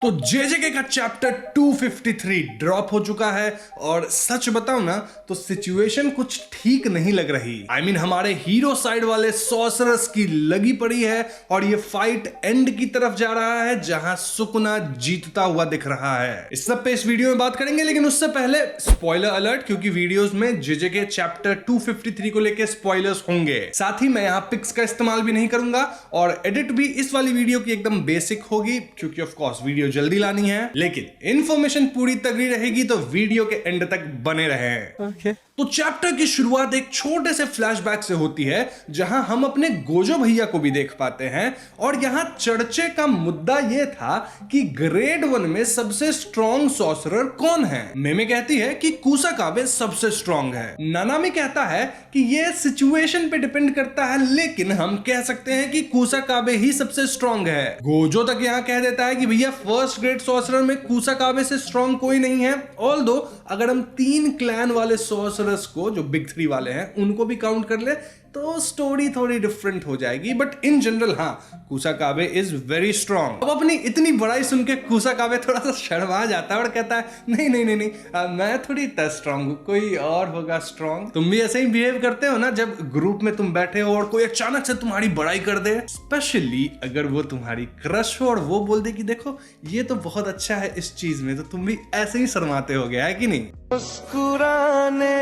तो जेजेके का chapter 253 drop हो चुका है और सच बताऊं ना तो सिचुएशन कुछ ठीक नहीं लग रही। I mean, हमारे हीरो साइड वाले सॉर्सरर्स की लगी पड़ी है और ये फाइट एंड की तरफ जा रहा है जहां सुकुना जीतता हुआ दिख रहा है। इस सब पे इस वीडियो में बात करेंगे, लेकिन उससे पहले स्पॉइलर अलर्ट, क्योंकि वीडियोस में जेजेके चैप्टर 253 को लेके स्पॉइलर्स होंगे। साथ ही मैं यहाँ पिक्स का इस्तेमाल भी नहीं करूंगा और एडिट भी इस वाली वीडियो की एकदम बेसिक होगी, क्योंकि ऑफ कोर्स वीडियो जल्दी लानी है, लेकिन इंफॉर्मेशन पूरी तगड़ी रहेगी, तो वीडियो के एंड तक बने रहें। Okay. तो चैप्टर की शुरुआत एक छोटे से फ्लैशबैक से होती है जहां हम अपने गोजो भैया को भी देख पाते हैं और यहां चर्चे का मुद्दा यह था कि ग्रेड 1 में सबसे स्ट्रॉन्ग सॉर्सरर कौन है। मेमे कहती है कि कुसाकाबे सबसे स्ट्रॉन्ग है। नानामी कहता है कि यह सिचुएशन पे डिपेंड करता है, लेकिन हम कह सकते हैं कि कुसाकाबे ही सबसे स्ट्रॉन्ग है। गोजो तक यहां कह देता है कि भैया फर्स्ट ग्रेड सॉर्सरर में कुसाकाबे से स्ट्रॉन्ग कोई नहीं है। ऑल्दो अगर हम 3 क्लैन वाले सॉर्सरर को, जो बिग 3 वाले हैं, उनको भी काउंट कर ले तो स्टोरी थोड़ी डिफरेंट हो जाएगी, बट इन जनरल हाँ, कुसाकाबे इज वेरी स्ट्रॉन्ग। अब अपनी इतनी बड़ाई सुन के कुसाकाबे थोड़ा सा शर्मा जाता है और कहता है नहीं नहीं नहीं नहीं, मैं थोड़ी इतना स्ट्रॉन्ग हूं, कोई और होगा स्ट्रॉन्ग। तुम भी ऐसे ही बिहेव करते हो ना जब ग्रुप में तुम बैठे हो और कोई अचानक से तुम्हारी बड़ाई कर दे, स्पेशली अगर वो तुम्हारी क्रश हो और वो बोल दे कि देखो ये तो बहुत अच्छा है इस चीज में, तो तुम भी ऐसे ही शर्माते हो गया है कि नहीं। मुस्कुराने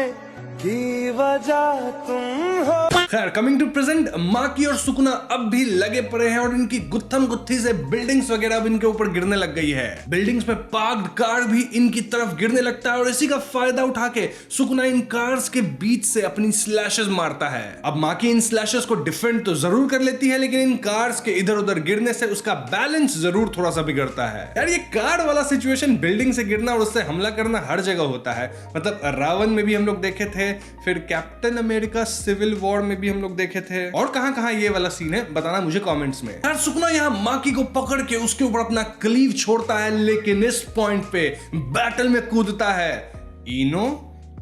की वजह तुम हो। खैर, कमिंग टू प्रेजेंट, माकी और सुकुना अब भी लगे पड़े हैं और इनकी गुत्थम गुत्थी से बिल्डिंग्स वगैरह अब इनके ऊपर गिरने लग गई है। बिल्डिंग्स में पार्क्ड कार भी इनकी तरफ गिरने लगता है और इसी का फायदा उठा के सुकुना इन कार्स के बीच से अपनी स्लैशेस मारता है। अब माकी इन स्लैशेस को डिफेंड तो जरूर कर लेती है, लेकिन इन कार्स के इधर उधर गिरने से उसका बैलेंस जरूर थोड़ा सा बिगड़ता है। यार, ये कार वाला सिचुएशन, बिल्डिंग से गिरना और उससे हमला करना हर जगह होता है। मतलब रावण में भी हम लोग देखे थे, फिर कैप्टन अमेरिका सिविल वॉर में भी हम लोग देखे थे, और कहां ये वाला सीन है बताना मुझे कमेंट्स में। यार, सुकुना यहां माकी को पकड़ के उसके ऊपर अपना क्लीव छोड़ता है, लेकिन इस पॉइंट पे बैटल में कूदता है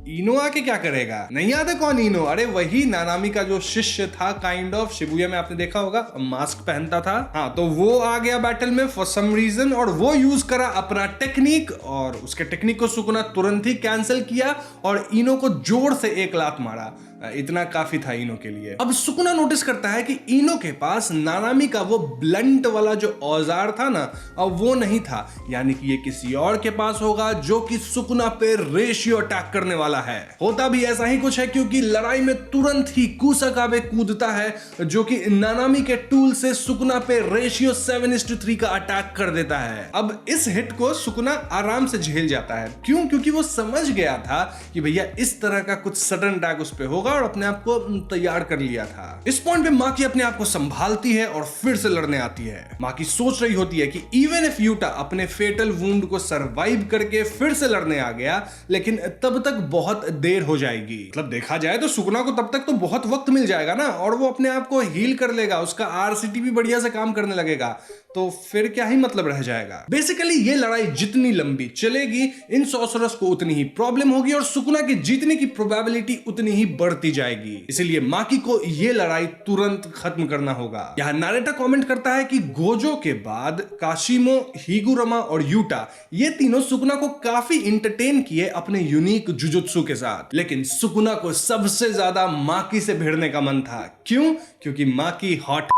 इनो आके क्या करेगा? नहीं याद है कौन इनो? अरे वही नानामी का जो शिष्य था, काइंड ऑफ। शिबुया में आपने देखा होगा, मास्क पहनता था। हाँ, तो वो आ गया बैटल में फॉर सम रीजन और वो यूज करा अपना टेक्निक, और उसके टेक्निक को सुकुना तुरंत ही कैंसिल किया और इनो को जोर से एक लात मारा। इतना काफी था इनो के लिए। अब सुकुना नोटिस करता है कि इनो के पास नानामी का वो ब्लंट वाला जो औजार था ना, अब वो नहीं था, यानी कि ये किसी और के पास होगा जो कि सुकुना पे रेशियो अटैक करने वाला है। होता भी ऐसा ही कुछ है, क्योंकि लड़ाई में तुरंत ही कुसाकाबे कूदता है जो कि नानामी के टूल से सुकुना पे रेशियो 7:3 का अटैक कर देता है। अब इस हिट को सुकुना आराम से झेल जाता है। क्यों? क्योंकि वो समझ गया था कि भैया इस तरह का कुछ सडन अटैक उस पे होगा और अपने आप को तैयार कर लिया था। इस पॉइंट पे माकी अपने आप को संभालती है और फिर से लड़ने आती है। माकी सोच रही होती है कि इवन इफ यूटा अपने फेटल वुंड को सरवाइव करके फिर से लड़ने आ गया, लेकिन तब तक बहुत देर हो जाएगी। मतलब देखा जाए तो सुकुना को तब तक तो बहुत वक्त मिल जाएगा ना, और वो अपने आप को हील कर लेगा, उसका आरसीटी भी बढ़िया से काम करने लगेगा, तो फिर क्या ही मतलब रह जाएगा। बेसिकली ये लड़ाई जितनी लंबी चलेगी, इन सॉर्सरर्स को उतनी ही प्रॉब्लम होगी और सुकुना की जीतने की प्रोबेबिलिटी उतनी ही बढ़ती जाएगी। इसलिए माकी को ये लड़ाई तुरंत खत्म करना होगा। यहाँ नारेटा कमेंट करता है कि गोजो के बाद काशिमो, हिगुरमा और यूटा, ये तीनों सुकुना को काफी इंटरटेन किए अपने यूनिक जुजुत्सु के साथ, लेकिन सुकुना को सबसे ज्यादा माकी से भिड़ने का मन था। क्यों? क्योंकि माकी हॉट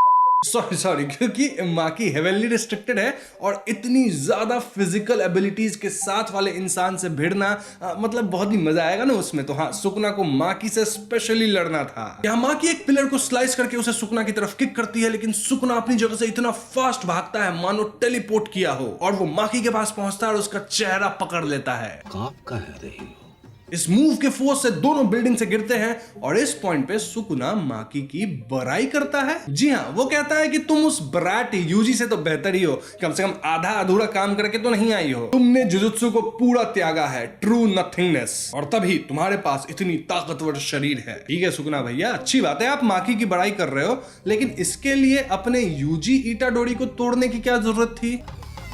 सॉरी क्योंकि माकी हेवनली रिस्ट्रिक्टेड है और इतनी ज्यादा फिजिकल एबिलिटीज के साथ वाले इंसान से भिड़ना मतलब बहुत ही मजा आएगा ना उसमें। तो हाँ, सुकुना को माकी से स्पेशली लड़ना था। यहाँ माकी एक पिलर को स्लाइस करके उसे सुकुना की तरफ किक करती है, लेकिन सुकुना अपनी जगह से इतना फास्ट भागता है मानो टेलीपोर्ट किया हो, और वो माकी के पास पहुंचता है और उसका चेहरा पकड़ लेता है। कहाँ कह रही हो? इस मूव के फोर्स से दोनों बिल्डिंग से गिरते हैं और इस पॉइंट पे सुकुना माकी की बड़ाई करता है। जी हाँ, वो कहता है कि तुम उस ब्रैट यूजी से तो बेहतर ही हो, कम से कम आधा अधूरा काम करके तो नहीं आई हो, तुमने जुजुत्सु को पूरा त्यागा है, ट्रू नथिंगनेस, और तभी तुम्हारे पास इतनी ताकतवर शरीर है। ठीक है सुकुना भैया, अच्छी बात है आप माकी की बड़ाई कर रहे हो, लेकिन इसके लिए अपने यूजी इटाडोरी को तोड़ने की क्या जरूरत थी?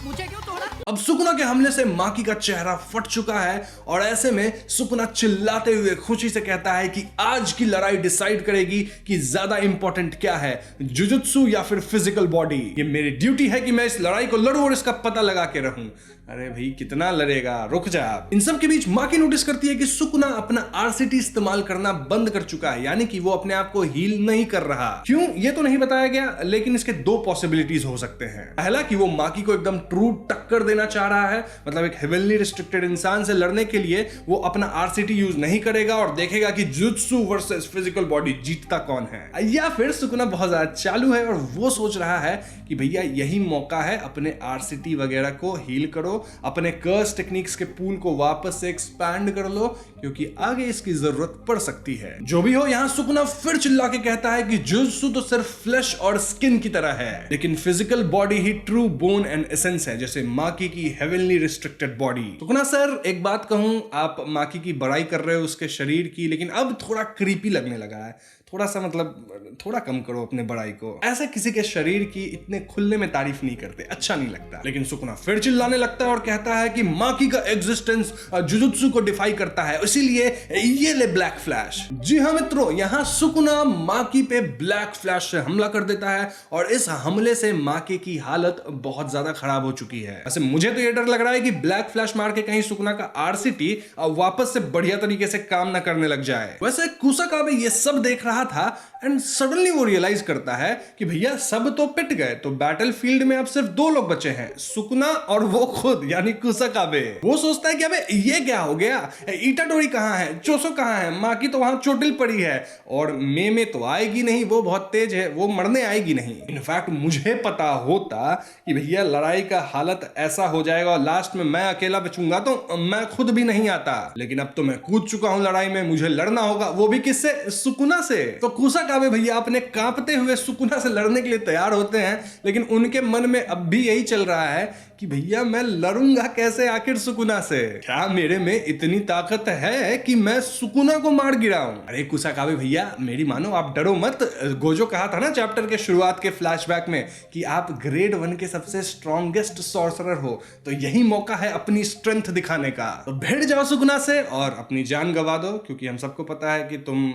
मुझे क्यों तोड़ा? अब सुकुना के हमले से माकी का चेहरा फट चुका है और ऐसे में सुकुना चिल्लाते हुए खुशी से कहता है कि आज की लड़ाई डिसाइड करेगी कि ज्यादा इंपॉर्टेंट क्या है, जुजुत्सु या फिर फिजिकल बॉडी। ये मेरी ड्यूटी है कि मैं इस लड़ाई को लड़ूं और इसका पता लगा के रहूं। अरे भाई कितना लड़ेगा, रुक जा। इन सब के बीच माकी नोटिस करती है कि सुकुना अपना आरसीटी इस्तेमाल करना बंद कर चुका है, यानी कि वो अपने आप को हील नहीं कर रहा। क्यों ये तो नहीं बताया गया, लेकिन इसके दो पॉसिबिलिटीज हो सकते हैं। पहला कि वो माकी को एकदम ट्रू टक्कर देना चाह रहा है, मतलब एक हेवनली रिस्ट्रिक्टेड इंसान से लड़ने के लिए वो अपना आरसीटी यूज नहीं करेगा और देखेगा कि जुत्सु वर्सेस फिजिकल बॉडी जीतता कौन है। या फिर सुकुना बहुत ज्यादा चालू है और वो सोच रहा है कि भैया यही मौका है, अपने आरसीटी वगैरह को हील करो, अपने कर्स टेक्निक्स के पूल को वापस से एक्सपैंड कर लो, क्योंकि आगे इसकी जरूरत पड़ सकती है। जो भी हो, यहां सुकुना फिर चिल्ला के कहता है कि जुत्सु तो सिर्फ फ्लैश और स्किन की तरह है, लेकिन फिजिकल बॉडी ही ट्रू बोन एंड एसेंस है, जैसे माकी की heavenly restricted body. Sukuna sir, एक बात कहूं, आप माकी की बड़ाई कर रहे हो उसके शरीर की, लेकिन अब थोड़ा क्रीपी लगने लगा है। थोड़ा सा मतलब थोड़ा कम करो अपने बड़ाई को। ऐसे किसी के शरीर की इतने खुले में तारीफ नहीं करते, अच्छा नहीं लगता। लेकिन सुकुना फिर चिल्लाने लगता है और कहता है कि माकी का एग्जिस्टेंस जुजुत्सु को डिफाई करता है, इसीलिए ये ले ब्लैक फ्लैश। जी हाँ मित्रों, यहाँ सुकुना माकी पे ब्लैक फ्लैश से हमला कर देता है और इस हमले से माकी की हालत बहुत ज्यादा खराब हो चुकी है। वैसे मुझे तो ये डर लग रहा है कि ब्लैक फ्लैश मार के कहीं सुकुना का आरसीटी वापस से बढ़िया तरीके से काम ना करने लग जाए। वैसे कुसाकाबे ये सब देख रहा था एंड सडनली वो रियलाइज करता है कि भैया सब तो पिट गए, तो बैटलफील्ड में अब सिर्फ दो लोग बचे हैं, सुकुना और वो खुद यानी कुसाकाबे। वो सोचता है कि अबे ये क्या हो गया, इटाडोरी कहां है, चोसो कहां है, माकी तो वहां चोटिल पड़ी है और मे तो आएगी नहीं, वो बहुत तेज है, वो मरने आएगी नहीं। इनफैक्ट मुझे पता होता कि भैया लड़ाई का हालत ऐसा हो जाएगा और लास्ट में मैं अकेला बचूंगा तो मैं खुद भी नहीं आता, लेकिन अब तो मैं कूद चुका हूं लड़ाई में, मुझे लड़ना होगा, वो भी किससे, सुकुना से। तो कुसाकाबे भैया अपने कांपते हुए सुकुना से लड़ने के लिए तैयार होते हैं, लेकिन उनके मन में अब भी यही चल रहा है कि भैया मैं लड़ूंगा कैसे आखिर सुकुना से, क्या मेरे में इतनी ताकत है कि मैं सुकुना को मार गिराऊं। अरे कुसाकाबे भैया मेरी मानो, आप डरो मत। गोजो कहा था ना चैप्टर के शुरुआत के फ्लैशबैक में कि आप ग्रेड 1 के सबसे स्ट्रॉन्गेस्ट सॉर्सरर हो, तो यही मौका है अपनी स्ट्रेंथ दिखाने का। तो भिड़ जाओ सुकुना से और अपनी जान गवा दो, क्योंकि हम सबको पता है कि तुम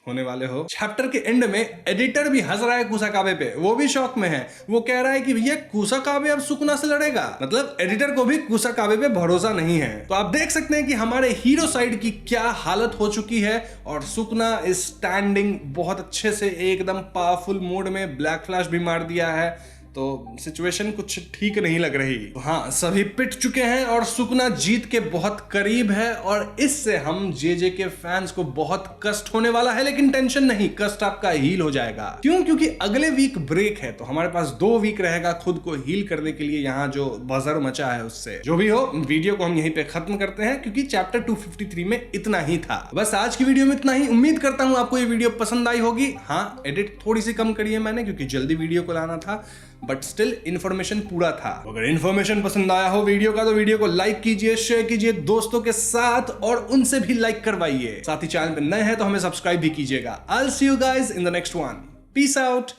होने वाले हो। चैप्टर के एंड में एडिटर भी हंस रहा है कुसाकाबे पे, वो भी शौक में है। वो कह रहा है कि भैया कुसाकाबे अब सुकुना से लड़ेगा, मतलब एडिटर को भी कुसाकाबे पे भरोसा नहीं है। तो आप देख सकते हैं कि हमारे हीरो साइड की क्या हालत हो चुकी है और सुकुना इज स्टैंडिंग बहुत अच्छे से एकदम पावरफुल मोड में, ब्लैक फ्लैश भी मार दिया है, तो सिचुएशन कुछ ठीक नहीं लग रही। तो हाँ, सभी पिट चुके हैं और सुकुना जीत के बहुत करीब है और इससे हम जेजे के फैंस को बहुत कष्ट होने वाला है, लेकिन टेंशन नहीं, कष्ट आपका हील हो जाएगा। क्यों? क्योंकि अगले वीक ब्रेक है, तो हमारे पास 2 वीक रहेगा खुद को हील करने के लिए, यहाँ जो बजर मचा है उससे। जो भी हो, वीडियो को हम यहीं पे खत्म करते हैं, क्योंकि चैप्टर 253 में इतना ही था। बस आज की वीडियो में इतना ही। उम्मीद करता हूं आपको ये वीडियो पसंद आई होगी। हाँ, एडिट थोड़ी सी कम करी है मैंने, क्योंकि जल्दी वीडियो को लाना था, बट स्टिल इंफॉर्मेशन पूरा था। अगर इंफॉर्मेशन पसंद आया हो वीडियो का, तो वीडियो को लाइक कीजिए, शेयर कीजिए दोस्तों के साथ और उनसे भी लाइक करवाइए। साथ ही चैनल पे नए हैं तो हमें सब्सक्राइब भी कीजिएगा। I will see you guys in the next one. Peace out.